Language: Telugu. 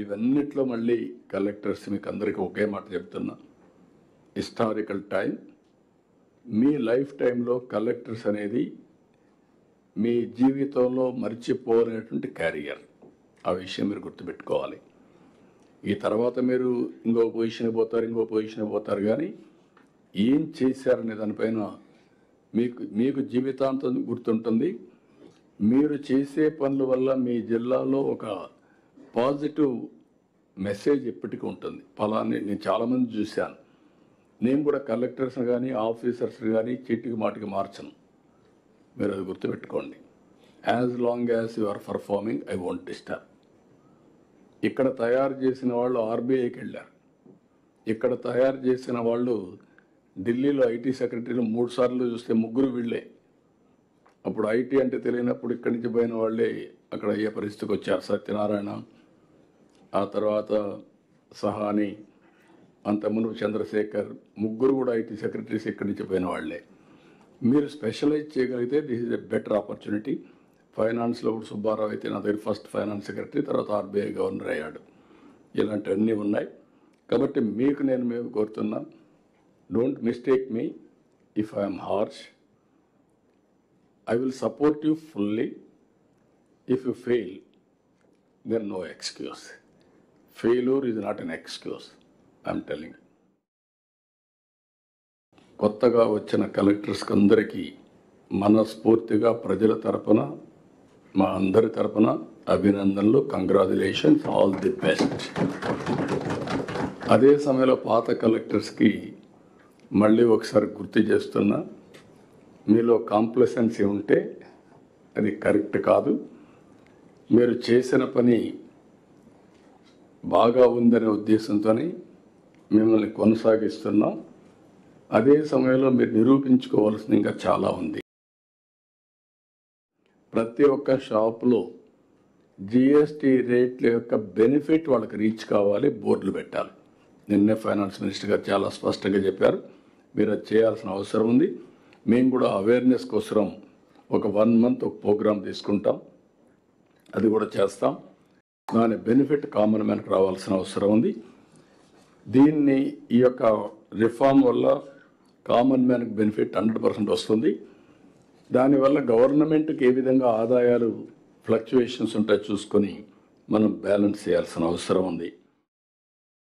ఇవన్నిట్లో మళ్ళీ కలెక్టర్స్ మీకు అందరికీ ఒకే మాట చెప్తున్నా, హిస్టారికల్ టైం. మీ లైఫ్ టైంలో కలెక్టర్స్ అనేది మీ జీవితంలో మర్చిపోలేనటువంటి క్యారియర్. ఆ విషయం మీరు గుర్తుపెట్టుకోవాలి. ఈ తర్వాత మీరు ఇంకో పొజిషన్ పోతారు కానీ ఏం చేశారనే దానిపైన మీకు జీవితాంతం గుర్తుంటుంది. మీరు చేసే పనుల వల్ల మీ జిల్లాలో ఒక పాజిటివ్ మెసేజ్ ఎప్పటికీ ఉంటుంది. ఫలాన్ని నేను చాలామంది చూశాను. నేను కూడా కలెక్టర్స్ని కానీ ఆఫీసర్స్ని కానీ చీటికి మాటికి మార్చను. మీరు అది గుర్తుపెట్టుకోండి. As long as you are performing I won't disturb. ఇక్కడ తయారు చేసిన వాళ్ళు ఆర్బీఐకి వెళ్ళారు. ఇక్కడ తయారు చేసిన వాళ్ళు ఢిల్లీలో ఐటీ సెక్రటరీలు 3 సార్లు చూస్తే 3 వీళ్ళే. అప్పుడు ఐటీ అంటే తెలియనప్పుడు ఇక్కడి నుంచి పోయిన వాళ్ళే అక్కడ అయ్యే పరిస్థితికి వచ్చారు. సత్యనారాయణ, ఆ తర్వాత సహాని, అంతకుముందు చంద్రశేఖర్, 3 కూడా ఐటీ సెక్రటరీస్ ఇక్కడి నుంచి పోయిన వాళ్ళే. మీరు స్పెషలైజ్ చేయగలిగితే this is a better opportunity. ఫైనాన్స్లో కూడా సుబ్బారావు అయితే నా దగ్గర ఫస్ట్ ఫైనాన్స్ సెక్రటరీ, తర్వాత ఆర్బీఐ గవర్నర్ అయ్యాడు. ఇలాంటివన్నీ ఉన్నాయి. కాబట్టి మేము కోరుతున్నాం, don't mistake me if I'm harsh. I will support you fully. If you fail, then no excuse. Failure is not an excuse. I'm telling you. కొత్తగా వచ్చిన కలెక్టర్స్కి అందరికీ మనస్ఫూర్తిగా ప్రజల తరపున, మా అందరి తరపున అభినందనలు. Congratulations, all the best. అదే సమయంలో పాత కలెక్టర్స్కి మళ్ళీ ఒకసారి గుర్తు చేస్తున్నా, మీలో కాంప్లసెన్సీ ఉంటే అది కరెక్ట్ కాదు. మీరు చేసిన పని బాగా ఉందనే ఉద్దేశంతో మిమ్మల్ని కొనసాగిస్తున్నాం. అదే సమయంలో మీరు నిరూపించుకోవాల్సిన ఇంకా చాలా ఉంది. ప్రతి ఒక్క షాపులో జిఎస్టీ రేట్ల యొక్క బెనిఫిట్ వాళ్ళకి రీచ్ కావాలి, బోర్డులు పెట్టాలి. నిన్నే ఫైనాన్స్ మినిస్టర్ గారు చాలా స్పష్టంగా చెప్పారు. మీరు అది చేయాల్సిన అవసరం ఉంది. మేము కూడా అవేర్నెస్ కోసం ఒక 1 month ఒక ప్రోగ్రాం తీసుకుంటాం, అది కూడా చేస్తాం. దాని బెనిఫిట్ కామన్ మ్యాన్కి రావాల్సిన అవసరం ఉంది. ఈ యొక్క రిఫార్మ్ వల్ల కామన్ మ్యాన్కి బెనిఫిట్ 100% వస్తుంది. దానివల్ల గవర్నమెంట్కి ఏ విధంగా ఆదాయాలు ఫ్లక్చుయేషన్స్ ఉంటాయో చూసుకొని మనం బ్యాలెన్స్ చేయాల్సిన అవసరం ఉంది.